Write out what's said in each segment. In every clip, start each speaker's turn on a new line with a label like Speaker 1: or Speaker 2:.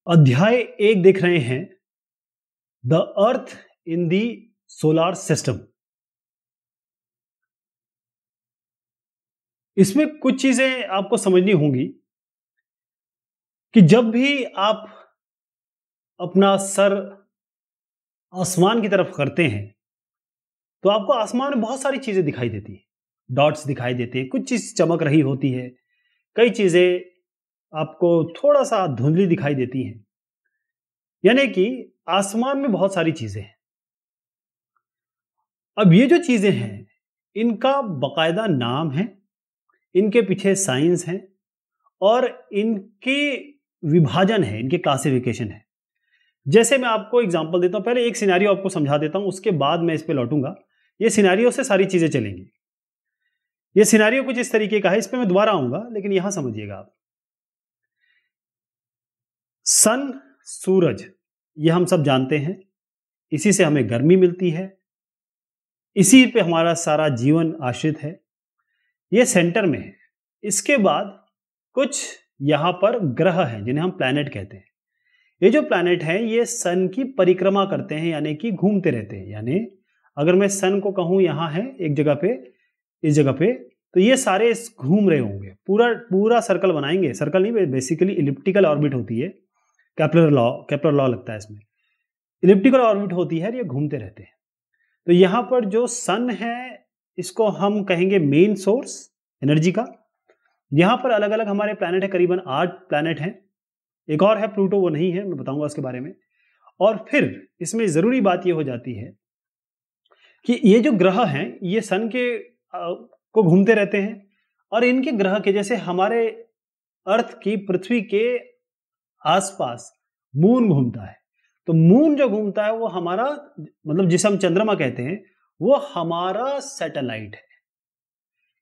Speaker 1: अध्याय एक देख रहे हैं, the earth in the solar system. इसमें कुछ चीजें आपको समझनी होंगी कि जब भी आप अपना सर आसमान की तरफ करते हैं तो आपको आसमान में बहुत सारी चीजें दिखाई देती हैं। डॉट्स दिखाई देते हैं, कुछ चीज चमक रही होती है, कई चीजें आपको थोड़ा सा धुंधली दिखाई देती हैं। यानी कि आसमान में बहुत सारी चीजें हैं। अब ये जो चीजें हैं इनका बकायदा नाम है, इनके पीछे साइंस है और इनकी विभाजन है, इनके क्लासिफिकेशन है। जैसे मैं आपको एग्जांपल देता हूं, पहले एक सिनेरियो आपको समझा देता हूं, उसके बाद मैं इस पे लौटूंगा। ये सिनेरियो से सारी चीजें चलेंगी। ये सिनेरियो कुछ इस तरीके का है, इस पे मैं दोबारा आऊंगा, लेकिन यहां समझिएगा आप। सन, सूरज, ये हम सब जानते हैं, इसी से हमें गर्मी मिलती है, इसी पे हमारा सारा जीवन आश्रित है। ये सेंटर में है। इसके बाद कुछ यहां पर ग्रह हैं जिन्हें हम प्लैनेट कहते हैं। ये जो प्लैनेट हैं ये सन की परिक्रमा करते हैं, यानी कि घूमते रहते हैं। यानी अगर मैं सन को कहूं यहां है एक जगह पे, इस जगह पे, तो ये सारे घूम रहे होंगे, पूरा पूरा सर्कल बनाएंगे। सर्कल नहीं, बेसिकली इलिप्टिकल ऑर्बिट होती है। केपलर लॉ लगता है इसमें। इलिप्टिकल ऑर्बिट होती है, ये घूमते रहते हैं। तो यहां पर जो सन है इसको हम कहेंगे मेन सोर्स एनर्जी का। यहां पर अलग अलग हमारे प्लैनेट है, करीबन 8 प्लैनेट हैं। एक और है प्लूटो, वो नहीं है, मैं बताऊंगा उसके बारे में। और फिर इसमें जरूरी बात यह हो जाती है कि ये जो ग्रह हैं ये सन के को घूमते रहते हैं, और इनके ग्रह के जैसे हमारे अर्थ की, पृथ्वी के आसपास मून घूमता है। तो मून जो घूमता है वो हमारा, मतलब जिसे हम चंद्रमा कहते हैं, वो हमारा सैटेलाइट है।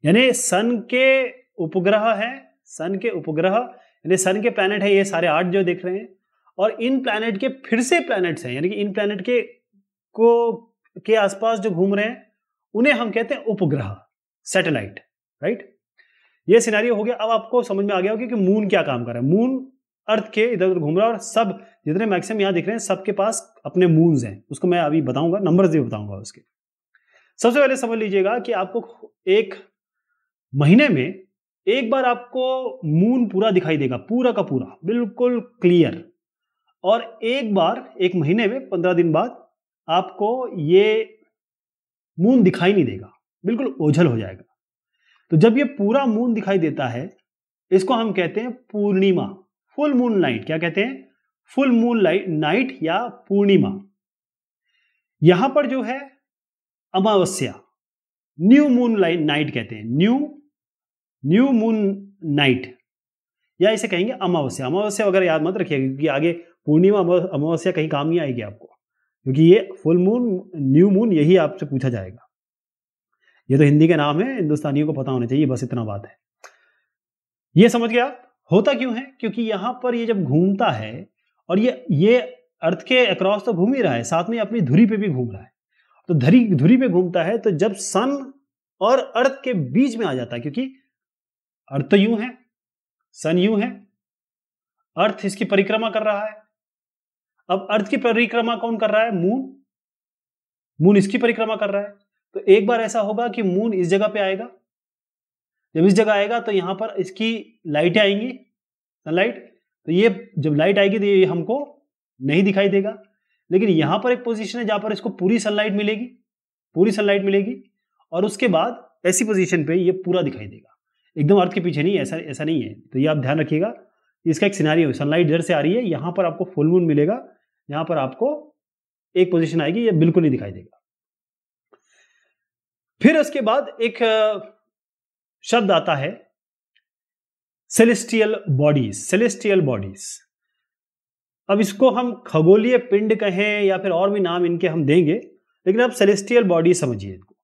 Speaker 1: यानी सन के उपग्रह है, सन के उपग्रह यानी सन के प्लैनेट है ये सारे 8 जो देख रहे हैं, और इन प्लैनेट के फिर से प्लैनेट्स हैं, यानी कि इन प्लैनेट के आसपास जो घूम रहे हैं उन्हें हम कहते हैं उपग्रह, सैटेलाइट। राइट, ये सिनेरियो हो गया। अब आपको समझ में आ गया होगा कि मून क्या काम कर रहा है। मून अर्थ के इधर उधर घूम रहा है, और सब जितने मैक्सिमम यहां दिख रहे हैं सबके पास अपने मून्स हैं। उसको मैं अभी बताऊंगा, नंबर्स भी बताऊंगा उसके। सबसे पहले समझ लीजिएगा कि आपको एक महीने में एक बार आपको मून पूरा दिखाई देगा, पूरा का पूरा बिल्कुल क्लियर। और एक बार एक महीने में 15 दिन बाद आपको ये मून दिखाई नहीं देगा, बिल्कुल ओझल हो जाएगा। तो जब ये पूरा मून दिखाई देता है इसको हम कहते हैं पूर्णिमा, फुल मून नाइट। क्या कहते हैं? फुल मून नाइट या पूर्णिमा। यहां पर जो है अमावस्या, न्यू मून नाइट कहते हैं, न्यू मून नाइट, या इसे कहेंगे अमावस्या। अमावस्या वगैरह याद मत रखिएगा, क्योंकि आगे पूर्णिमा अमावस्या कहीं काम नहीं आएगी आपको, क्योंकि ये फुल मून, न्यू मून, यही आपसे पूछा जाएगा। ये तो हिंदी के नाम है, हिंदुस्तानियों को पता होना चाहिए, बस इतना बात है। ये समझ गया होता क्यों है? क्योंकि यहां पर ये जब घूमता है, और ये अर्थ के अक्रॉस तो घूम ही रहा है, साथ में अपनी धुरी पे भी घूम रहा है। तो धुरी पे घूमता है, तो जब सन और अर्थ के बीच में आ जाता है, क्योंकि अर्थ तो यूं है, सन यूं है, अर्थ इसकी परिक्रमा कर रहा है। अब अर्थ की परिक्रमा कौन कर रहा है? मून इसकी परिक्रमा कर रहा है। तो एक बार ऐसा होगा कि मून इस जगह पे आएगा। जब इस जगह आएगा तो यहां पर इसकी लाइटें आएंगी, सनलाइट। तो ये जब लाइट आएगी तो ये हमको नहीं दिखाई देगा, लेकिन यहां पर एक पोजीशन है जहां पर इसको पूरी सनलाइट मिलेगी, और उसके बाद ऐसी पोजीशन पे ये पूरा दिखाई देगा, एकदम अर्थ के पीछे नहीं, ऐसा नहीं है। तो ये आप ध्यान रखिएगा, इसका एक सिनेरियो है, सनलाइट इधर से आ रही है, यहां पर आपको फुल मून मिलेगा, यहां पर आपको एक पोजीशन आएगी, ये बिल्कुल नहीं दिखाई देगा। फिर उसके बाद एक शब्द आता है सेलेस्टियल बॉडीज। अब इसको हम खगोलीय पिंड कहें या फिर और भी नाम इनके हम देंगे, लेकिन अब सेलेस्टियल बॉडी समझिए इनको।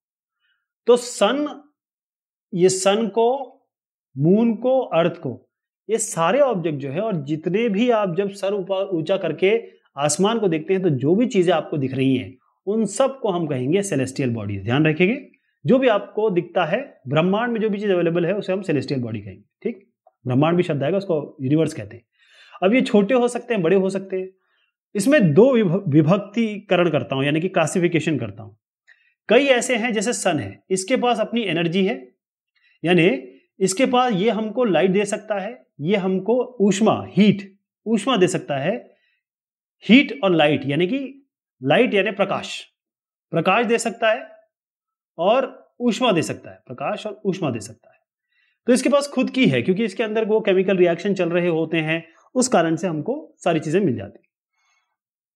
Speaker 1: तो ये सन को, मून को, अर्थ को, ये सारे ऑब्जेक्ट जो है, और जितने भी आप जब सर ऊंचा करके आसमान को देखते हैं तो जो भी चीजें आपको दिख रही हैं उन सब को हम कहेंगे सेलेस्टियल बॉडीज। ध्यान रखिएगा, जो भी आपको दिखता है ब्रह्मांड में, जो भी चीज अवेलेबल है उसे हम सेलेस्टियल बॉडी कहेंगे। ठीक, ब्रह्मांड भी शब्द आएगा, उसको यूनिवर्स कहते हैं। अब ये छोटे हो सकते हैं, बड़े हो सकते हैं। इसमें दो विभक्तिकरण करता हूं, यानी कि क्लासिफिकेशन करता हूं। कई ऐसे हैं जैसे सन है, इसके पास अपनी एनर्जी है, यानी इसके पास ये हमको लाइट दे सकता है, ये हमको ऊष्मा ऊष्मा दे सकता है। हीट और लाइट यानी कि लाइट यानी प्रकाश दे सकता है और ऊष्मा दे सकता है, प्रकाश और ऊष्मा दे सकता है। तो इसके पास खुद की है, क्योंकि इसके अंदर वो केमिकल रिएक्शन चल रहे होते हैं, उस कारण से हमको सारी चीजें मिल जाती हैं।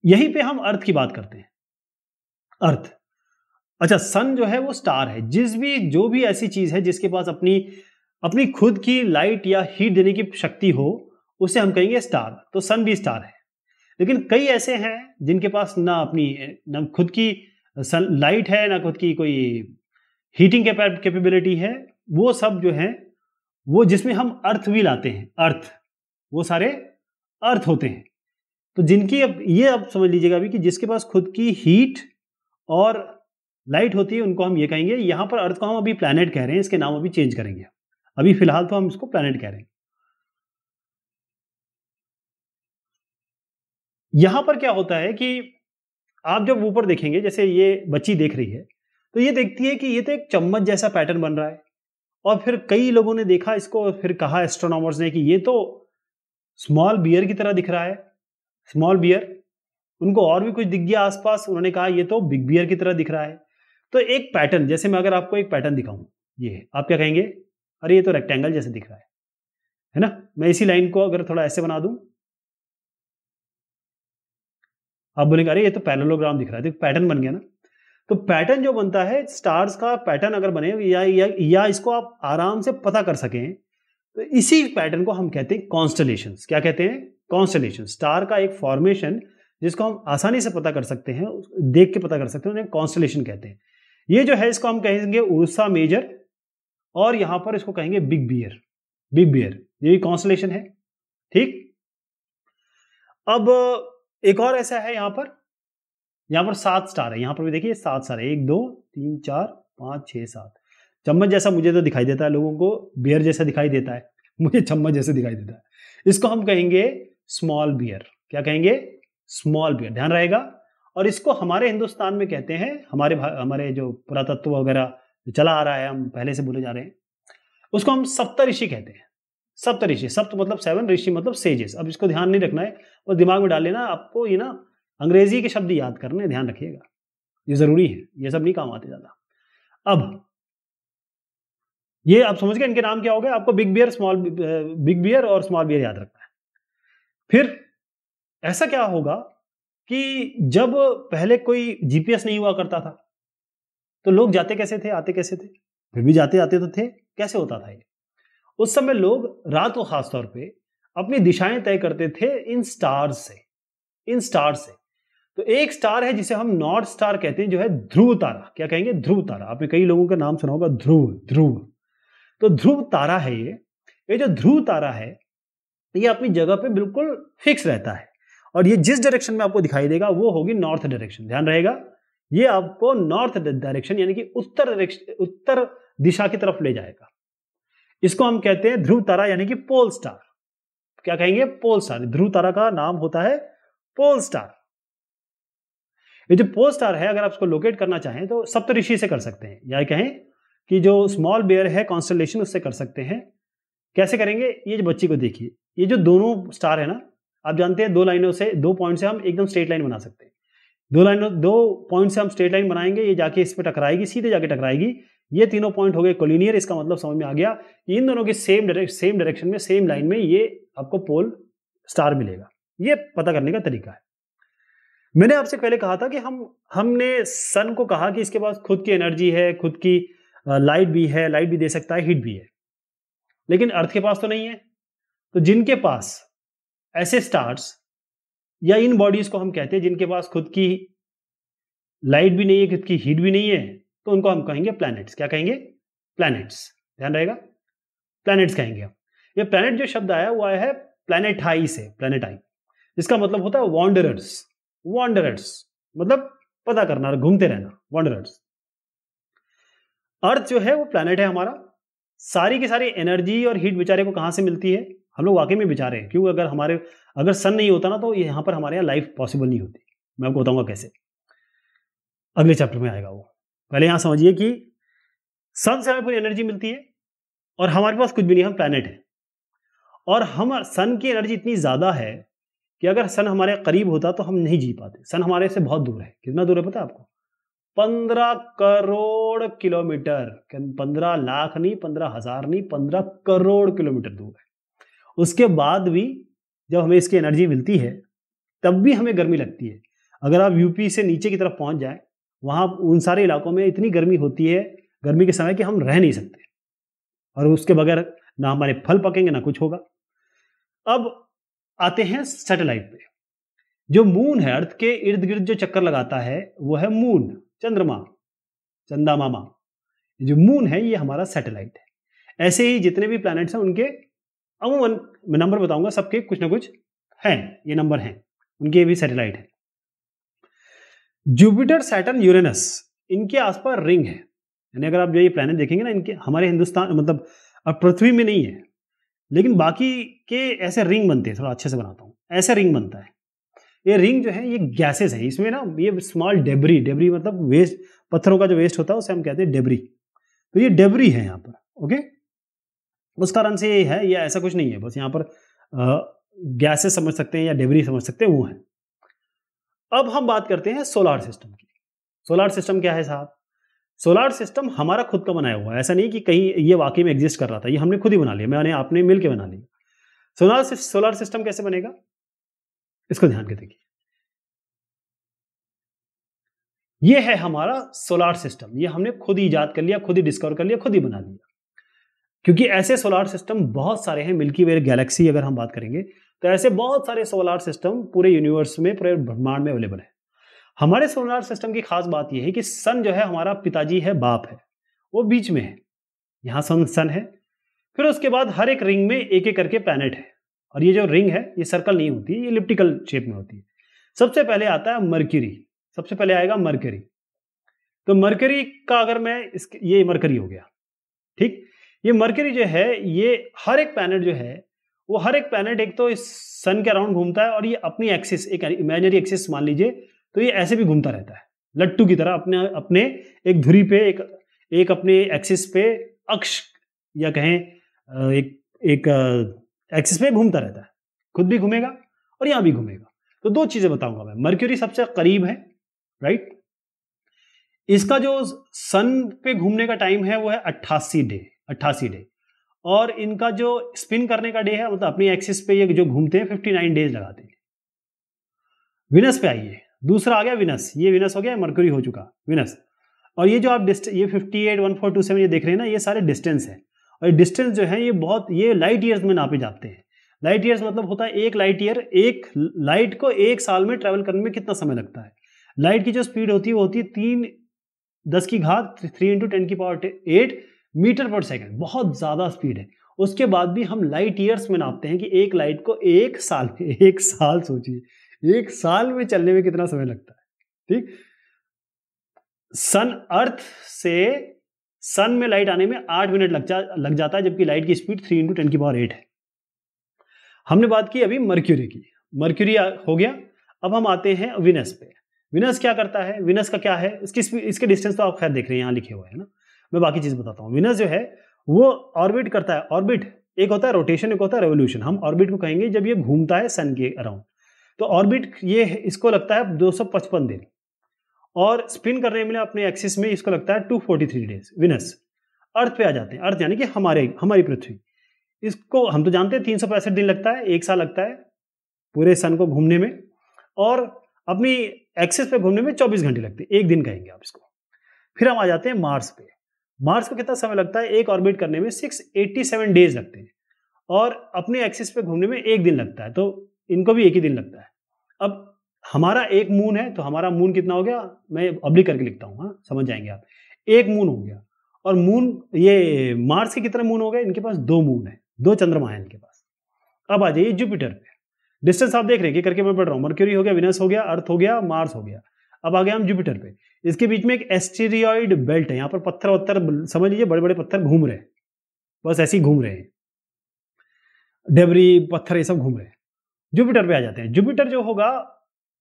Speaker 1: यहीं पे हम अर्थ की बात करते हैं। अर्थ, अच्छा, सन जो है वो स्टार है। जो भी ऐसी चीज है जिसके पास अपनी अपनी खुद की लाइट या हीट देने की शक्ति हो, उसे हम कहेंगे स्टार। तो सन भी स्टार है। लेकिन कई ऐसे हैं जिनके पास ना खुद की सन लाइट है, ना खुद की कोई हीटिंग कैपेबिलिटी है। वो सब जो है वो जिसमें हम अर्थ भी लाते हैं, अर्थ, वो सारे अर्थ होते हैं। तो जिनकी अब समझ लीजिएगा अभी कि जिसके पास खुद की हीट और लाइट होती है, उनको हम ये कहेंगे। यहां पर अर्थ को हम अभी प्लैनेट कह रहे हैं, इसके नाम अभी चेंज करेंगे। अभी फिलहाल तो हम इसको प्लैनेट कह रहे हैं। यहां पर क्या होता है कि आप जब ऊपर देखेंगे, जैसे ये बच्ची देख रही है, तो ये देखती है कि ये तो एक चम्मच जैसा पैटर्न बन रहा है। और फिर कई लोगों ने देखा इसको, फिर कहा एस्ट्रोनॉमर्स ने कि ये तो स्मॉल बियर की तरह दिख रहा है। स्मॉल बियर, उनको और भी कुछ दिख गया आसपास, उन्होंने कहा ये तो बिग बियर की तरह दिख रहा है। तो एक पैटर्न, जैसे मैं अगर आपको एक पैटर्न दिखाऊं, ये आप क्या कहेंगे? अरे ये तो रेक्टेंगल जैसे दिख रहा है ना? मैं इसी लाइन को अगर थोड़ा ऐसे बना दूं, आप बोलेंगे अरे ये तो पैरेललोग्राम दिख रहा है। तो पैटर्न बन गया ना। तो पैटर्न जो बनता है, स्टार्स का पैटर्न अगर बने या इसको आप आराम से पता कर सकें, तो इसी पैटर्न को हम कहते हैं कॉन्स्टलेशंस। क्या कहते हैं? कॉन्स्टलेशन। स्टार का एक फॉर्मेशन जिसको हम आसानी से पता कर सकते हैं, देख के पता कर सकते हैं, उन्हें कॉन्स्टलेशन कहते हैं। ये जो है इसको हम कहेंगे उर्सा मेजर, और यहां पर इसको कहेंगे बिग बियर। बिग बियर ये भी कॉन्स्टलेशन है। ठीक। अब एक और ऐसा है, यहां पर 7 स्टार है। यहां पर भी देखिए 7 स्टार है, 1 2 3 4 5 6 7। चम्मच जैसा मुझे तो दिखाई देता है, लोगों को बियर जैसा दिखाई देता है, मुझे चम्मच जैसे दिखाई देता है। इसको हम कहेंगे स्मॉल बियर। क्या कहेंगे? स्मॉल बियर, ध्यान रहेगा। और इसको हमारे हिंदुस्तान में कहते हैं, हमारे जो पुरातत्व वगैरह चला आ रहा है, हम पहले से बोले जा रहे हैं, उसको हम सप्तऋषि कहते हैं। सप्तऋषि, सप्त मतलब 7, ऋषि मतलब सेजेस। अब इसको ध्यान नहीं रखना है और दिमाग में डाल लेना, आपको ये ना अंग्रेजी के शब्द याद करने, ध्यान रखिएगा, ये जरूरी है, ये सब नहीं काम आते ज्यादा। अब ये आप समझ गए इनके नाम क्या हो गए? आपको बिग बियर और स्मॉल बियर याद रखना है। फिर ऐसा क्या होगा कि जब पहले कोई जीपीएस नहीं हुआ करता था, तो लोग जाते कैसे थे, आते कैसे थे? फिर भी जाते आते तो थे। कैसे होता था ये? उस समय लोग रात को खासतौर पे अपनी दिशाएं तय करते थे इन स्टार्स से। तो एक स्टार है जिसे हम नॉर्थ स्टार कहते हैं, जो है ध्रुव तारा। क्या कहेंगे? ध्रुव तारा। आपने कई लोगों का नाम सुना होगा, ध्रुव। तो ध्रुव तारा है ये जो ध्रुव तारा है, ये अपनी जगह पे बिल्कुल फिक्स रहता है, और ये जिस डायरेक्शन में आपको दिखाई देगा वो होगी नॉर्थ डायरेक्शन। ध्यान रहेगा, ये आपको नॉर्थ डायरेक्शन यानी कि उत्तर दिशा की तरफ ले जाएगा। इसको हम कहते हैं ध्रुव तारा, यानी कि पोल स्टार। क्या कहेंगे? Pole star. ध्रुव तारा का नाम होता है पोल स्टार। ये जो पोल स्टार है, अगर आप इसको लोकेट करना चाहें तो सप्तऋषि से कर सकते हैं, या कहें कि जो स्मॉल बियर है कॉन्स्टलेशन, उससे कर सकते हैं। कैसे करेंगे? ये जो बच्ची को देखिए, ये जो दोनों स्टार है ना, आप जानते हैं 2 पॉइंट से हम एकदम स्ट्रेट लाइन बना सकते हैं। 2 पॉइंट से हम स्ट्रेट लाइन बनाएंगे, ये जाके इस पे टकराएगी, सीधे जाके टकराएगी। ये तीनों पॉइंट हो गए कोलिनियर। इसका मतलब समझ में आ गया कि इन दोनों के सेम डायरेक्शन में, सेम लाइन में ये आपको पोल स्टार मिलेगा। ये पता करने का तरीका है। मैंने आपसे पहले कहा था कि हमने सन को कहा कि इसके पास खुद की एनर्जी है, खुद की लाइट भी है, लाइट भी दे सकता है, हीट भी है। लेकिन अर्थ के पास तो नहीं है। तो जिनके पास ऐसे स्टार्स या इन बॉडीज को हम कहते हैं जिनके पास खुद की लाइट भी नहीं है, खुद की हीट भी नहीं है, तो उनको हम कहेंगे प्लैनेट्स। क्या कहेंगे? प्लैनेट्स। ध्यान रहेगा, प्लैनेट्स कहेंगे हम। ये प्लैनेट जो शब्द आया वो आया है प्लैनेटाई से, प्लैनेटाई, इसका मतलब होता है वॉन्डरर्स मतलब पता करना, घूमते रहना, वॉन्डरर्स। अर्थ जो है वो प्लैनेट है हमारा। सारी की सारी एनर्जी और हीट बेचारे को कहां से मिलती है? हम लोग वाकई में बेचारे हैं, क्योंकि अगर सन नहीं होता ना तो यहाँ पर हमारे यहाँ लाइफ पॉसिबल नहीं होती। मैं आपको बताऊंगा कैसे, अगले चैप्टर में आएगा वो। पहले यहाँ समझिए कि सन से हमें पूरी एनर्जी मिलती है और हमारे पास कुछ भी नहीं, हम प्लैनेट हैं। और हम सन की एनर्जी इतनी ज़्यादा है कि अगर सन हमारे करीब होता तो हम नहीं जी पाते। सन हमारे से बहुत दूर है। कितना दूर है पता है आपको? 15 करोड़ किलोमीटर। 15 लाख नहीं, 15,000 नहीं, 15 करोड़ किलोमीटर दूर है। उसके बाद भी जब हमें इसकी एनर्जी मिलती है तब भी हमें गर्मी लगती है। अगर आप यूपी से नीचे की तरफ पहुंच जाएं, वहां उन सारे इलाकों में इतनी गर्मी होती है गर्मी के समय कि हम रह नहीं सकते, और उसके बगैर ना हमारे फल पकेंगे ना कुछ होगा। अब आते हैं सैटेलाइट पे। जो मून है, अर्थ के इर्द गिर्द जो चक्कर लगाता है वो है मून, चंद्रमा, चंदा मामा। जो मून है ये हमारा सैटेलाइट है। ऐसे ही जितने भी प्लैनेट्स हैं उनके अमूमन मैं नंबर बताऊंगा, सबके कुछ ना कुछ हैं, ये नंबर हैं, उनके भी सैटेलाइट है। जुपिटर, सैटर्न, यूरेनस, इनके आसपास रिंग है। यानी अगर आप जो ये प्लैनेट देखेंगे ना, इनके हमारे हिंदुस्तान मतलब अब पृथ्वी में नहीं है, लेकिन बाकी के ऐसे रिंग बनते हैं। थोड़ा अच्छे से बनाता हूँ, ऐसे रिंग बनता है। ये रिंग जो है ये गैसेस है, इसमें ना ये स्मॉल डेब्री मतलब वेस्ट, पत्थरों का जो वेस्ट होता है उसे हम कहते हैं डेब्री। तो ये डेब्री है यहाँ पर, ओके। उस कारण से ये है, ये ऐसा कुछ नहीं है, बस यहाँ पर गैसेस समझ सकते हैं या डेब्री समझ सकते हैं, वो है। अब हम बात करते हैं सोलार सिस्टम की। सोलार सिस्टम क्या है साहब? सोलार सिस्टम हमारा खुद का बनाया हुआ है। ऐसा नहीं कि कहीं ये वाकई में एग्जिस्ट कर रहा था, ये हमने खुद ही बना लिया, मैंने आपने मिल के बना लिया। सोलार सिस्टम कैसे बनेगा, इसको ध्यान के देखिए। ये है हमारा सोलार सिस्टम, ये हमने खुद ही इजाद कर लिया, खुद ही डिस्कवर कर लिया, खुद ही बना लिया। क्योंकि ऐसे सोलार सिस्टम बहुत सारे हैं, मिल्की वे गैलेक्सी अगर हम बात करेंगे तो ऐसे बहुत सारे सोलार सिस्टम पूरे यूनिवर्स में, पूरे ब्रह्मांड में अवेलेबल है। हमारे सोलार सिस्टम की खास बात यह है कि सन जो है हमारा पिताजी है, बाप है, वो बीच में है, यहां सन है। फिर उसके बाद हर एक रिंग में एक एक करके प्लैनेट है, और ये जो रिंग है ये सर्कल नहीं होती, ये इलिप्टिकल शेप में होती है। सबसे पहले आता है मरक्यूरी, सबसे पहले आएगा मरकरी। तो मरकरी का अगर मैं ये मरकरी हो गया, ठीक। ये मरकरी जो है, ये हर एक प्लैनेट जो है वो हर एक प्लैनेट एक तो इस सन के अराउंड घूमता है, और ये अपनी एक्सिस, एक इमेजिनरी एक्सिस मान लीजिए, तो ये ऐसे भी घूमता रहता है लट्टू की तरह, अपने अपने एक धुरी पे, एक अपने एक्सिस पे, अक्ष या कहें एक एक्सिस पे घूमता रहता है, खुद भी घूमेगा और यहां भी घूमेगा। तो दो चीजें बताऊंगा मैं। मरक्यूरी सबसे करीब है, राइट। इसका जो सन पे घूमने का टाइम है वो है 88 डे, और इनका जो स्पिन करने का डे है, मतलब अपनी एक्सिस पे ये जो घूमते हैं 59 डेज लगाते हैं। विनस पे आइए, दूसरा आ गया विनस। ये विनस हो गया, मरक्यूरी हो चुका विनस। और ये जो आप ये 581427 ये देख रहे हैं ना, ये सारे डिस्टेंस है। और डिस्टेंस जो है ये लाइट ईयर्स में नापे जाते हैं। लाइट ईयर्स मतलब होता है एक लाइट ईयर, एक लाइट को एक साल में ट्रेवल करने में कितना समय लगता है। लाइट की जो स्पीड होती है वो होती है 3 मीटर पर सेकंड, बहुत ज्यादा स्पीड है। उसके बाद भी हम लाइट ईयर्स में नापते हैं कि एक लाइट को एक साल में, एक साल सोचिए, एक साल में चलने में कितना समय लगता है, ठीक। सन में लाइट आने में 8 मिनट लग जाता है, जबकि लाइट की स्पीड 3 × 10⁸ है। हमने बात की अभी मरक्यूरी की, मरक्यूरी हो गया। अब हम आते हैं विनस पे। विनस क्या करता है, विनस का क्या है, इसके डिस्टेंस तो आप खैर देख रहे हैं, यहां लिखे हुए है ना, मैं बाकी चीज बताता हूं। विनस जो है वो ऑर्बिट करता है। ऑर्बिट एक होता है रोटेशन, एक होता है रेवोल्यूशन। हम ऑर्बिट को कहेंगे जब ये घूमता है सन के अराउंड। तो ऑर्बिट ये इसको लगता है 255 दिन, और स्पिन करने में अपने एक्सिस में इसको लगता है 243 डेज। विनस अर्थ पे आ जाते हैं, अर्थ यानी कि हमारी पृथ्वी, इसको हम तो जानते हैं 365 दिन लगता है, एक साल लगता है पूरे सन को घूमने में, और अपनी एक्सिस पे घूमने में 24 घंटे लगते हैं, एक दिन कहेंगे आप इसको। फिर हम आ जाते हैं मार्स पे। मार्स को कितना समय लगता है, एक ऑर्बिट करने में 687 डेज लगते हैं, और अपने एक्सिस पे घूमने में एक दिन लगता है, तो इनको भी एक ही दिन लगता है। अब हमारा एक मून है, तो हमारा मून कितना हो गया, मैं ऑब्लिक करके लिखता हूं, हाँ समझ जाएंगे आप। एक मून हो गया, और मून, ये मार्स के कितने मून हो गए, इनके पास 2 मून है, 2 चंद्रमा है इनके पास। अब आ जाइए जुपिटर पे। डिस्टेंस आप देख रहे हैं, करके मैं पढ़ रहा हूं। मरक्यूरी हो गया, विनस हो गया, अर्थ हो गया, मार्स हो गया। अब आ गए हम जुपिटर पे। इसके बीच में एक एस्टेरॉयड बेल्ट है, यहां पर पत्थर समझ लीजिए, बड़े बड़े पत्थर घूम रहे हैं, बस ऐसे ही घूम रहे हैं। डेबरी, पत्थर, ये सब घूम रहे हैं। जुपिटर पे आ जाते हैं। जुपिटर जो होगा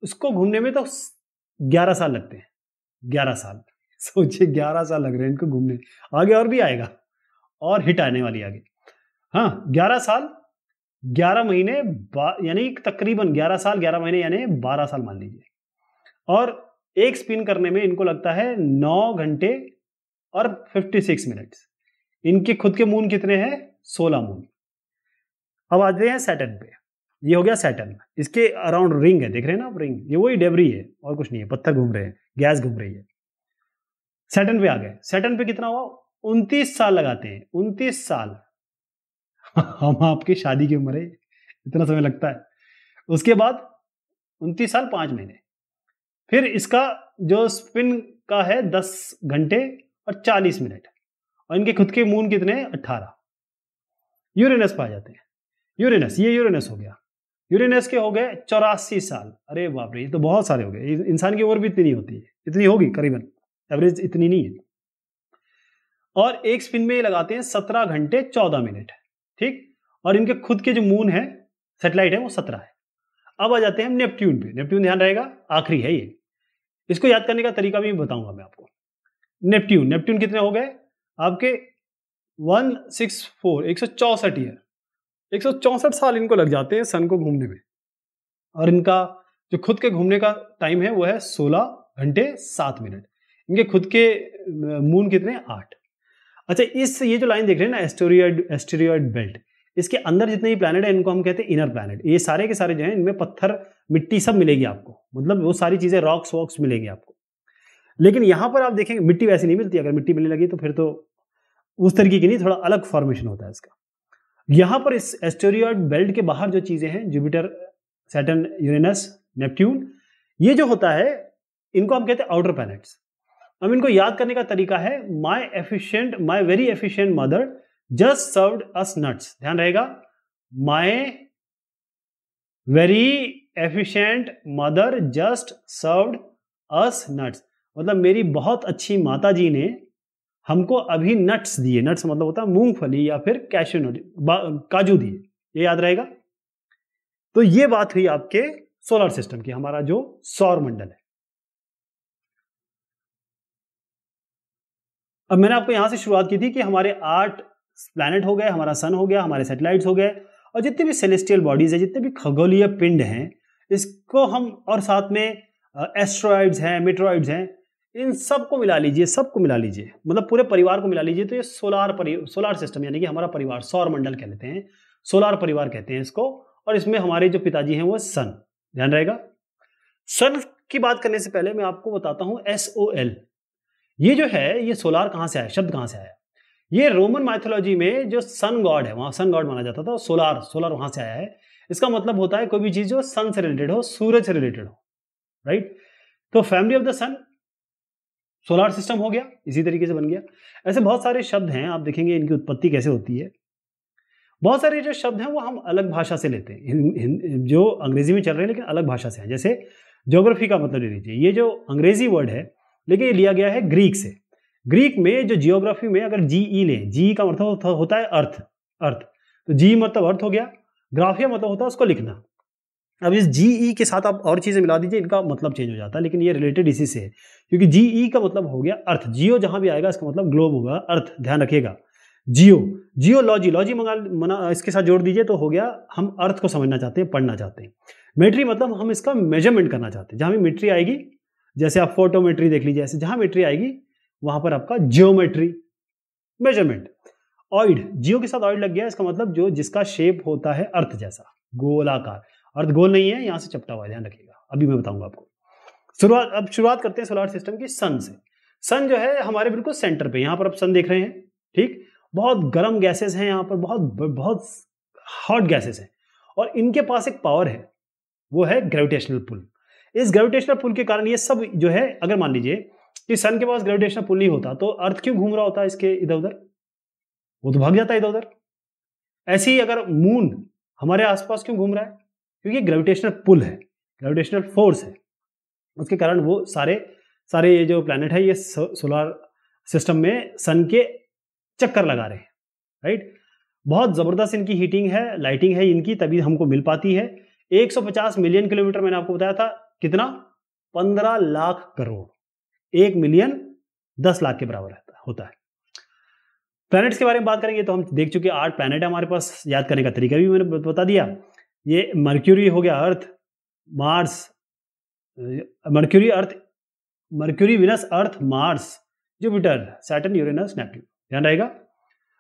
Speaker 1: उसको घूमने में तो 11 साल लगते हैं। 11 साल, सोचिए 11 साल लग रहे हैं इनको घूमने। आगे और भी आएगा और हिट आने वाली आगे। हाँ, 11 साल 11 महीने यानी तकरीबन 11 साल 11 महीने यानी 12 साल मान लीजिए। और एक स्पिन करने में इनको लगता है 9 घंटे और 56 मिनट्स। इनके खुद के मून कितने हैं? 16 मून। अब आते हैं सैटर्न पे। ये हो गया सैटर्न। इसके अराउंड रिंग है, देख रहे हैं ना आप रिंग, ये वही डेब्री है और कुछ नहीं है, पत्थर घूम रहे हैं, गैस घूम रही है। सैटर्न पे आ गए। सैटर्न पे कितना हुआ? 29 साल लगाते हैं। 29 साल हम आपकी शादी की उम्र है, इतना समय लगता है। उसके बाद 29 साल 5 महीने। फिर इसका जो स्पिन का है 10 घंटे और 40 मिनट। और इनके खुद के मून कितने? 18। यूरेनस पे आ जाते हैं। यूरेनस, ये यूरेनस हो गया। यूरेनस के हो गए 84 साल। अरे बाप रे, ये तो बहुत सारे हो गए। इंसान की उम्र भी इतनी नहीं होती है, इतनी होगी करीबन, एवरेज इतनी नहीं है। और एक स्पिन में ये लगाते हैं 17 घंटे 14 मिनट, ठीक। और इनके खुद के जो मून है, सैटेलाइट है, वो 17 है। अब आ जाते हैं हम नेपट्यून पे। नेपट्यून ध्यान रहेगा, आखिरी है ये। इसको याद करने का तरीका भी बताऊंगा मैं आपको। नेपट्यून, नेपट्यून कितने हो गए आपके? 164, 164 ईयर, 164 साल इनको लग जाते हैं सन को घूमने में। और इनका जो खुद के घूमने का टाइम है वो है 16 घंटे 7 मिनट। इनके खुद के मून कितने? 8। अच्छा, इस ये जो लाइन देख रहे हैं ना, एस्टेरॉयड बेल्ट, इसके अंदर जितने भी प्लैनेट है इनको हम कहते हैं इनर प्लैनेट। ये सारे के सारे जो हैं इनमें पत्थर, मिट्टी सब मिलेगी आपको, मतलब वो सारी चीजें रॉक्स वॉक्स मिलेंगी आपको। लेकिन यहां पर आप देखेंगे मिट्टी वैसी नहीं मिलती। अगर मिट्टी मिलने लगी तो फिर तो उस तरीके की नहीं, थोड़ा अलग फॉर्मेशन होता है इसका। यहां पर इस एस्टेरॉयड बेल्ट के बाहर जो चीजें हैं, जुपिटर, सैटर्न, यूरेनस, नेपट्यून, ये जो होता है इनको हम कहते हैं आउटर प्लैनेट्स। अब इनको याद करने का तरीका है, my very efficient mother just served us nuts. ध्यान रहेगा, my very efficient mother just served us nuts, मतलब मेरी बहुत अच्छी माता जी ने हमको अभी नट्स दिए। नट्स मतलब होता है मूंगफली या फिर कैश्यू नट, काजू दिए। ये याद रहेगा। तो ये बात हुई आपके सोलर सिस्टम की, हमारा जो सौर मंडल है। अब मैंने आपको यहां से शुरुआत की थी कि हमारे 8 प्लैनेट हो गए, हमारा सन हो गया, हमारे सैटेलाइट्स हो गए, और जितने भी सेलेस्टियल बॉडीज है, जितने भी खगोलीय पिंड हैं, इसको हम, और साथ में एस्ट्रॉइड्स हैं, मेट्रॉइड्स हैं, इन सबको मिला लीजिए, सबको मिला लीजिए, मतलब पूरे परिवार को मिला लीजिए, तो ये सोलार सिस्टम यानी कि हमारा परिवार, सौर मंडल कह लेते हैं, सोलार परिवार कहते हैं इसको। और इसमें हमारे जो पिताजी हैं वो सन। ध्यान रहेगा। सन की बात करने से पहले मैं आपको बताता हूं SOL, ये जो है, ये सोलार कहां से आया, शब्द कहां से आया? ये रोमन माइथोलॉजी में जो सन गॉड है, वहां सन गॉड माना जाता था, सोलार, सोलार वहां से आया है। इसका मतलब होता है कोई भी चीज जो सन से रिलेटेड हो, सूरज से रिलेटेड हो, राइट। तो family of the sun, solar system हो गया, इसी तरीके से बन गया। ऐसे बहुत सारे शब्द हैं, आप देखेंगे इनकी उत्पत्ति कैसे होती है। बहुत सारे जो शब्द हैं वो हम अलग भाषा से लेते हैं, जो अंग्रेजी में चल रहे हैं लेकिन अलग भाषा से हैं। जैसे ज्योग्राफी का मतलब ले लीजिए, ये जो अंग्रेजी वर्ड है लेकिन ये लिया गया है ग्रीक से। ग्रीक में जो जियोग्राफी में अगर GE लें, GE का मतलब होता है अर्थ, अर्थ, तो GE मतलब अर्थ हो गया, ग्राफिया मतलब होता है उसको लिखना। अब इस GE के साथ आप और चीजें मिला दीजिए, इनका मतलब चेंज हो जाता है, लेकिन ये रिलेटेड इसी से है, क्योंकि GE का मतलब हो गया अर्थ। जियो जहां भी आएगा इसका मतलब ग्लोब होगा, अर्थ, ध्यान रखिएगा। जियो, जियोलॉजी, लॉजी मना इसके साथ जोड़ दीजिए तो हो गया, हम अर्थ को समझना चाहते हैं, पढ़ना चाहते हैं। मेट्री मतलब हम इसका मेजरमेंट करना चाहते हैं। जहां भी मेट्री आएगी, जैसे आप फोटोमेट्री देख लीजिए, ऐसे जहां मेट्री आएगी वहां पर आपका जियोमेट्री, मेजरमेंट। ऑइड, जियो के साथ ऑइड लग गया, इसका मतलब जो जिसका शेप होता है अर्थ जैसा, गोलाकार। अर्थ गोल नहीं है, यहां से चपटा हुआ है, ध्यान रखिएगा, अभी मैं बताऊंगा आपको। शुरुआत करते हैं सोलर सिस्टम की सन से। सन जो है हमारे बिल्कुल सेंटर पे, यहां पर आप सन देख रहे हैं, ठीक। बहुत गर्म गैसेस हैं यहां पर, बहुत बहुत हॉट गैसेस हैं, और इनके पास एक पावर है, वो है ग्रेविटेशनल पुल। इस ग्रेविटेशनल पुल के कारण ये सब जो है, अगर मान लीजिए कि सन के पास ग्रेविटेशनल पुल नहीं होता तो अर्थ क्यों घूम रहा होता है इसके इधर उधर, वो तो भाग जाता है इधर उधर। ऐसे ही अगर मून हमारे आसपास क्यों घूम रहा है, क्योंकि ग्रेविटेशनल पुल है, ग्रेविटेशनल फोर्स है, उसके कारण वो सारे ये जो प्लैनेट है ये सोलर सिस्टम में सन के चक्कर लगा रहे हैं, राइट। बहुत ज़बरदस्त इनकी हीटिंग है, लाइटिंग है इनकी, तभी हमको मिल पाती है। 150 मिलियन किलोमीटर मैंने आपको बताया था, कितना? 15 लाख करोड़। 1 मिलियन 10 लाख के बराबर होता है। प्लैनेट्स के बारे में बात करेंगे तो हम देख चुके 8 प्लैनेट है हमारे पास। याद करने का तरीका भी मैंने बता दिया। ये मर्क्यूरी हो गया, Earth, Mars, Mercury, Venus, Earth, Mars, Jupiter, Saturn, Uranus, Neptune. ध्यान रहेगा।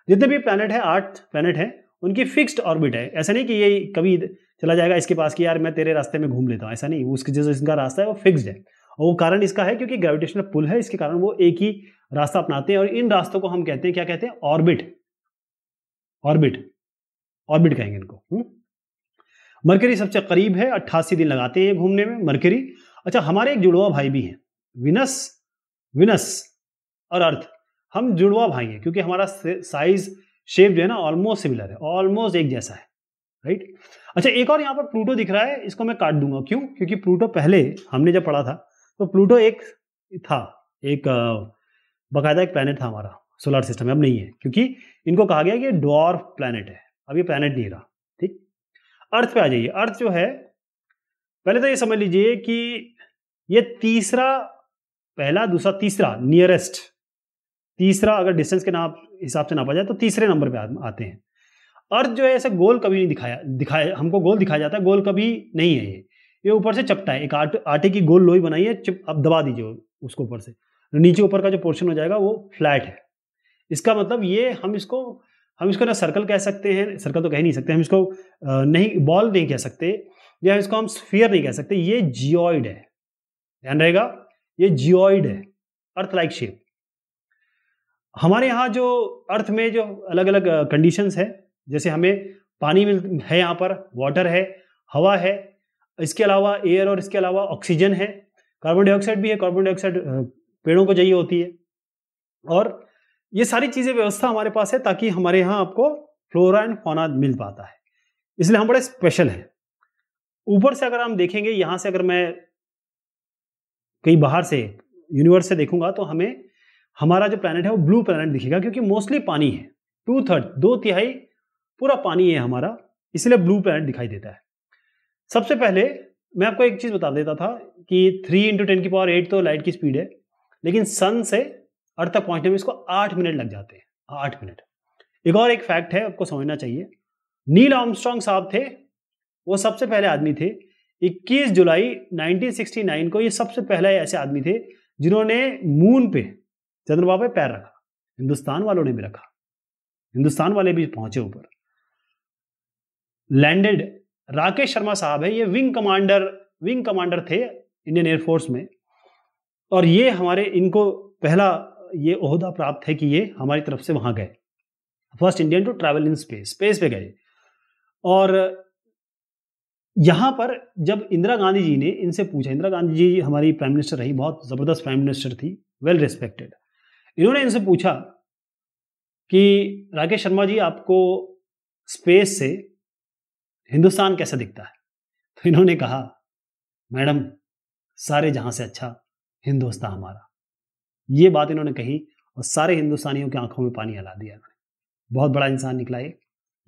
Speaker 1: जितने भी प्लैनेट है, 8 प्लैनेट है, उनकी फिक्स्ड ऑर्बिट है। ऐसा नहीं कि ये कभी चला जाएगा इसके पास कि यार मैं तेरे रास्ते में घूम लेता हूँ, ऐसा नहीं। उसके जो इसका रास्ता है वो फिक्स्ड है, और वो कारण इसका है क्योंकि ग्रेविटेशनल पुल है, इसके कारण वो एक ही रास्ता अपनाते हैं। और इन रास्तों को हम कहते हैं, क्या कहते हैं? ऑर्बिट। ऑर्बिट, ऑर्बिट कहेंगे इनको। मरकरी सबसे करीब है, 88 दिन लगाते हैं ये घूमने में, मरकरी। अच्छा, हमारे एक जुड़वा भाई भी हैं, विनस और अर्थ। हम जुड़वा भाई हैं क्योंकि हमारा साइज, शेप जो है ना, ऑलमोस्ट सिमिलर है, ऑलमोस्ट एक जैसा है, राइट। अच्छा, एक और यहाँ पर प्लूटो दिख रहा है, इसको मैं काट दूंगा। क्यों? क्योंकि प्लूटो पहले हमने जब पढ़ा था तो प्लूटो एक था, एक बाकायदा एक प्लैनेट था हमारा सोलर सिस्टम में, अब नहीं है क्योंकि इनको कहा गया कि ये ड्वार्फ प्लैनेट है, अब ये प्लैनेट नहीं रहा। ठीक, अर्थ पे आ जाइए। अर्थ जो है, पहले तो ये समझ लीजिए कि ये तीसरा, पहला, दूसरा, तीसरा नियरेस्ट, तीसरा अगर डिस्टेंस के हिसाब से नापा जाए तो तीसरे नंबर पे आते हैं। अर्थ जो है ऐसे गोल कभी नहीं दिखाया हमको गोल दिखाया जाता है, गोल कभी नहीं है ये ऊपर से चपटा है। एक आटे की गोल लोई बनाई है, अब दबा दीजिए उसको ऊपर से, नीचे ऊपर का जो पोर्शन हो जाएगा वो फ्लैट है। इसका मतलब ये हम इसको ना सर्कल कह सकते हैं, सर्कल तो कह नहीं सकते हम इसको, नहीं बॉल नहीं कह सकते, या इसको हम स्फीयर नहीं कह सकते, ये जियोइड है। ध्यान रहेगा, ये जियोइड है, अर्थ लाइक शेप। हमारे यहाँ जो अर्थ में जो अलग अलग कंडीशंस है, जैसे हमें पानी है, यहाँ पर वाटर है, हवा है, इसके अलावा एयर और इसके अलावा ऑक्सीजन है, कार्बन डाइऑक्साइड भी है। कार्बन डाइऑक्साइड पेड़ों को चाहिए होती है, और ये सारी चीजें व्यवस्था हमारे पास है ताकि हमारे यहाँ आपको फ्लोरा एंड फौना मिल पाता है, इसलिए हम बड़े स्पेशल हैं। ऊपर से अगर हम देखेंगे, यहाँ से अगर मैं कहीं बाहर से यूनिवर्स से देखूंगा तो हमें हमारा जो प्लैनेट है वो ब्लू प्लैनेट दिखेगा, क्योंकि मोस्टली पानी है, 2/3, 2/3 पूरा पानी है हमारा, इसलिए ब्लू प्लैनेट दिखाई देता है। सबसे पहले मैं आपको एक चीज बता देता था कि 3 × 10⁸ तो लाइट की स्पीड है, लेकिन सन से अर्थ तक पहुंचने में इसको 8 मिनट लग जाते हैं, 8 मिनट। एक फैक्ट है, आपको समझना चाहिए। नील आर्मस्ट्रांग साहब थे, वो सबसे पहले आदमी थे। 21 जुलाई 1969 को ये सबसे पहले ऐसे आदमी थे जिन्होंने मून पे, चंद्रमा पे पैर रखा। हिंदुस्तान वालों ने भी रखा, हिंदुस्तान वाले भी पहुंचे ऊपर, लैंडेड। राकेश शर्मा साहब है, ये विंग कमांडर थे इंडियन एयरफोर्स में, और ये इनको पहला ये ओहदा प्राप्त है कि ये हमारी तरफ से वहां गए, first Indian to travel in space पे गए। और यहां पर जब इंदिरा गांधी जी ने इनसे पूछा, इंदिरा गांधी जी हमारी प्राइम मिनिस्टर रही, बहुत जबरदस्त प्राइम मिनिस्टर थी, वेल रिस्पेक्टेड। इन्होंने इनसे पूछा कि राकेश शर्मा जी, आपको स्पेस से हिंदुस्तान कैसा दिखता है? तो इन्होंने कहा, मैडम, सारे जहां से अच्छा हिंदुस्तान हमारा। ये बात इन्होंने कही और सारे हिंदुस्तानियों की आंखों में पानी हिला दिया इन्होंने। बहुत बड़ा इंसान निकला ये,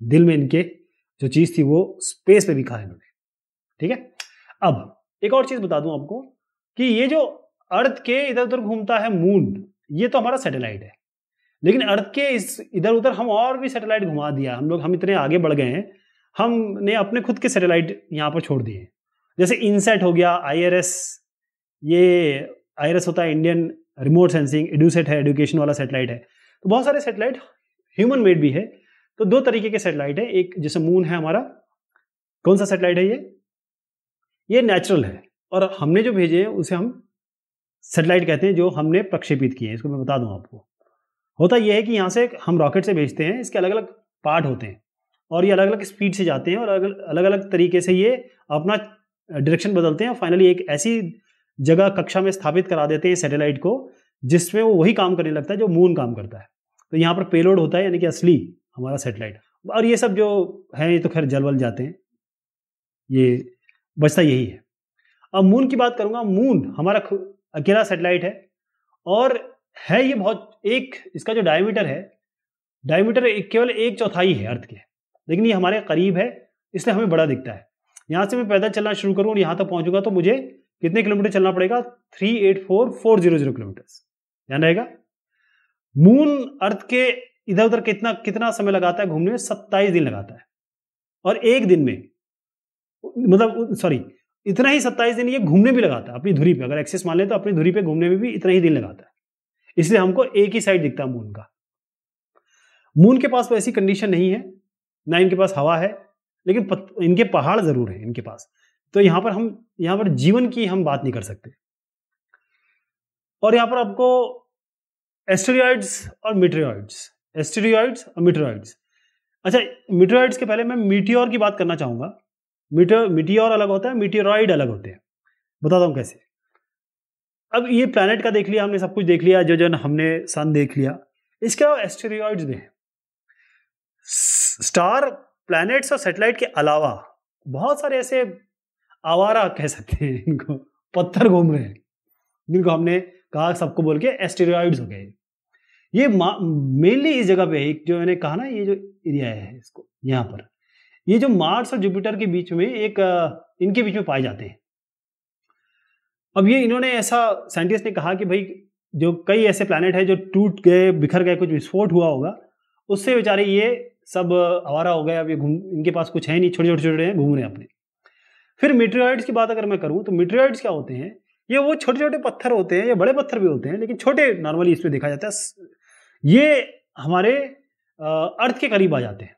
Speaker 1: दिल में इनके जो चीज थी वो स्पेस पे भी कहा इन्होंने। ठीक है, अब एक और चीज बता दूं आपको कि ये जो अर्थ के इधर उधर घूमता है मून, ये तो हमारा सैटेलाइट है, लेकिन अर्थ के इस इधर उधर हम और भी सैटेलाइट घुमा दिया हम इतने आगे बढ़ गए हैं, हमने अपने खुद के सैटेलाइट यहाँ पर छोड़ दिए। जैसे इनसेट हो गया, IRS, ये IRS होता है इंडियन रिमोट सेंसिंग, एडुसेट है, एजुकेशन वाला सैटेलाइट है। तो बहुत सारे सैटेलाइट ह्यूमन मेड भी है। तो 2 तरीके के सैटेलाइट है, एक जैसे मून है हमारा, कौन सा सैटेलाइट है ये नेचुरल है, और हमने जो भेजे हैं उसे हम सैटेलाइट कहते हैं, जो हमने प्रक्षेपित किए हैं। इसको मैं बता दूं आपको, होता यह है कि यहाँ से हम रॉकेट से भेजते हैं, इसके अलग अलग पार्ट होते हैं और ये अलग अलग स्पीड से जाते हैं और अलग अलग तरीके से ये अपना डायरेक्शन बदलते हैं और फाइनली एक ऐसी जगह कक्षा में स्थापित करा देते हैं सैटेलाइट को जिसमें वो वही काम करने लगता है जो मून काम करता है। तो यहाँ पर पेलोड होता है, यानी कि असली हमारा सैटेलाइट। और ये सब जो है ये तो खैर जल जाते हैं, ये बचता यही है। अब मून की बात करूंगा। मून हमारा अकेला सैटेलाइट है और है ये बहुत, एक इसका जो डायमीटर है डायमीटर केवल 1/4 है अर्थ के, लेकिन ये हमारे करीब है इसलिए हमें बड़ा दिखता है। यहाँ से मैं पैदल चलना शुरू करूँ और यहाँ तक पहुँचूंगा तो मुझे कितने किलोमीटर चलना पड़ेगा? 384,400 किलोमीटर। ध्यान रहेगा। मून अर्थ के इधर उधर कितना समय लगाता है घूमने में? 27 दिन लगाता है। और एक दिन में मतलब सॉरी इतना ही 27 दिन ये घूमने भी लगाता है अपनी धुरी पे। अगर एक्सिस मान ले तो अपनी धुरी पे घूमने में भी इतना ही दिन लगाता है, इसलिए हमको एक ही साइड दिखता है मून का। मून के पास वैसी कंडीशन नहीं है, ना इनके पास हवा है, लेकिन इनके पहाड़ जरूर है इनके पास। तो यहाँ पर जीवन की हम बात नहीं कर सकते। और यहाँ पर आपको एस्टेरॉइड्स और मीटेरॉइड्स, एस्टेरॉइड्स और मीटेरॉइड्स। अच्छा, मीटेरॉइड्स के पहले मैं मीटियोर की बात करना चाहूंगा। मीटियोर अलग होता है, मीटियोरॉइड अलग होते हैं। बताता हूं कैसे। अब ये प्लैनेट का देख लिया हमने, सब कुछ देख लिया, जो हमने सन देख लिया। इसके अलावा एस्टेरॉइड्स भी हैं। स्टार, प्लैनेट्स और सैटेलाइट के अलावा बहुत सारे ऐसे आवारा कह सकते हैं इनको, पत्थर घूम रहे हैं, जिनको हमने कहा सबको बोल के एस्टेरॉइड्स हो गए। ये मेनली इस जगह पे है, जो मैंने कहा ना, ये जो एरिया है इसको यहाँ पर, ये जो मार्स और जुपिटर के बीच में इनके बीच में पाए जाते हैं। अब ये इन्होंने ऐसा, साइंटिस्ट ने कहा कि भाई जो कई ऐसे प्लैनेट है जो टूट गए, बिखर गए, कुछ विस्फोट हुआ होगा, उससे बेचारे ये सब आवारा हो गए। अब ये इनके पास कुछ है नहीं, छोटे छोटे हैं, घूम रहे हैं अपने। फिर मीटेरॉइड्स की बात अगर मैं करूं तो मीटेरॉइड्स क्या होते हैं? ये वो छोटे छोटे पत्थर होते हैं, या बड़े पत्थर भी होते हैं, लेकिन छोटे नॉर्मली इसमें देखा जाता है। ये हमारे अर्थ के करीब आ जाते हैं।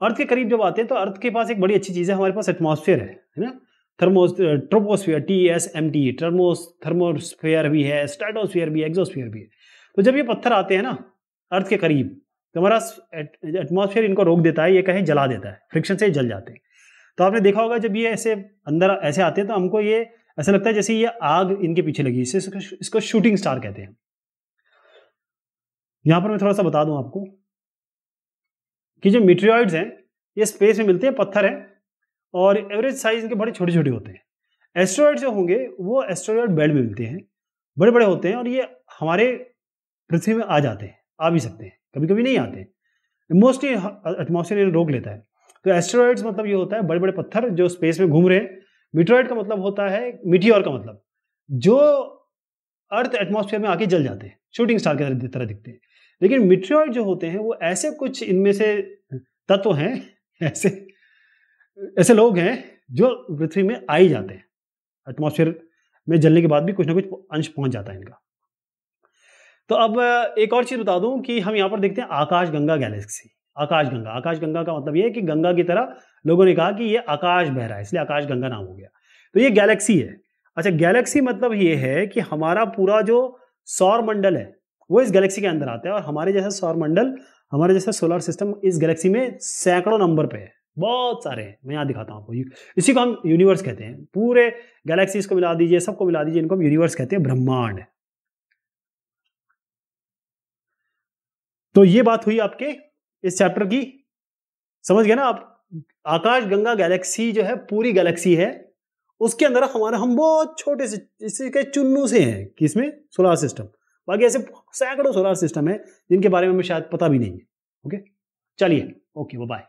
Speaker 1: अर्थ के करीब जब आते हैं तो अर्थ के पास एक बड़ी अच्छी चीज़ है, हमारे पास एटमॉस्फेयर है ना। ट्रोपोस्फियर, TSMT, थर्मोस्फेयर भी है, स्ट्रेटोस्फियर भी है, एक्सोस्फियर भी है। तो जब ये पत्थर आते हैं ना अर्थ के करीब, तो हमारा एटमॉस्फेयर इनको रोक देता है, ये कहीं जला देता है, फ्रिक्शन से जल जाते हैं। तो आपने देखा होगा जब ये ऐसे अंदर ऐसे आते हैं तो हमको ये ऐसा लगता है जैसे ये आग इनके पीछे लगी। इसको शूटिंग स्टार कहते हैं। यहां पर मैं थोड़ा सा बता दूं आपको कि जो मीटेरॉइड्स हैं ये स्पेस में मिलते हैं, पत्थर हैं, और एवरेज साइज इनके बड़े छोटे छोटे होते हैं। एस्टेरॉइड जो होंगे वो एस्टेरॉइड बेल्ट में मिलते हैं, बड़े बड़े होते हैं, और ये हमारे पृथ्वी में आ जाते हैं, आ भी सकते हैं, कभी कभी नहीं आते। मोस्टली एटमॉस्फेयर रोक लेता है। तो एस्टेरॉइड्स मतलब ये होता है बड़े बड़े पत्थर जो स्पेस में घूम रहे हैं। मीटेरॉइड का मतलब होता है, मीटियोर का मतलब जो अर्थ एटमॉस्फेयर में आके जल जाते हैं, शूटिंग स्टार की तरह दिखते हैं। लेकिन मीटेरॉइड जो होते हैं वो ऐसे कुछ इनमें से तत्व हैं, ऐसे लोग हैं जो पृथ्वी में आ ही जाते हैं, एटमॉस्फेयर में जलने के बाद भी कुछ ना कुछ अंश पहुंच जाता है इनका। तो अब एक और चीज बता दूं कि हम यहाँ पर देखते हैं आकाशगंगा गैलेक्सी। आकाशगंगा का मतलब ये है कि गंगा की तरह लोगों ने कहा कि ये आकाश बह रहा है, इसलिए आकाशगंगा नाम हो गया। तो ये गैलेक्सी है। अच्छा, गैलेक्सी मतलब ये है कि हमारा पूरा जो सौर मंडल है वो इस गैलेक्सी के अंदर आता है, और हमारे जैसा सौर मंडल, हमारे जैसा सोलर सिस्टम इस गैलेक्सी में सैकड़ों नंबर पे है, बहुत सारे हैं। मैं यहाँ दिखाता हूँ आपको, इसी को हम यूनिवर्स कहते हैं। पूरे गैलेक्सीज को मिला दीजिए, सबको मिला दीजिए, इनको हम यूनिवर्स कहते हैं, ब्रह्मांड। तो ये बात हुई आपके इस चैप्टर की, समझ गए ना आप। आकाशगंगा गैलेक्सी जो है पूरी गैलेक्सी है, उसके अंदर हम बहुत छोटे से इसी के चुन्नू से हैं कि इसमें सोलर सिस्टम, बाकी ऐसे सैकड़ों सोलर सिस्टम है जिनके बारे में हमें शायद पता भी नहीं है। ओके, चलिए, ओके, बाय।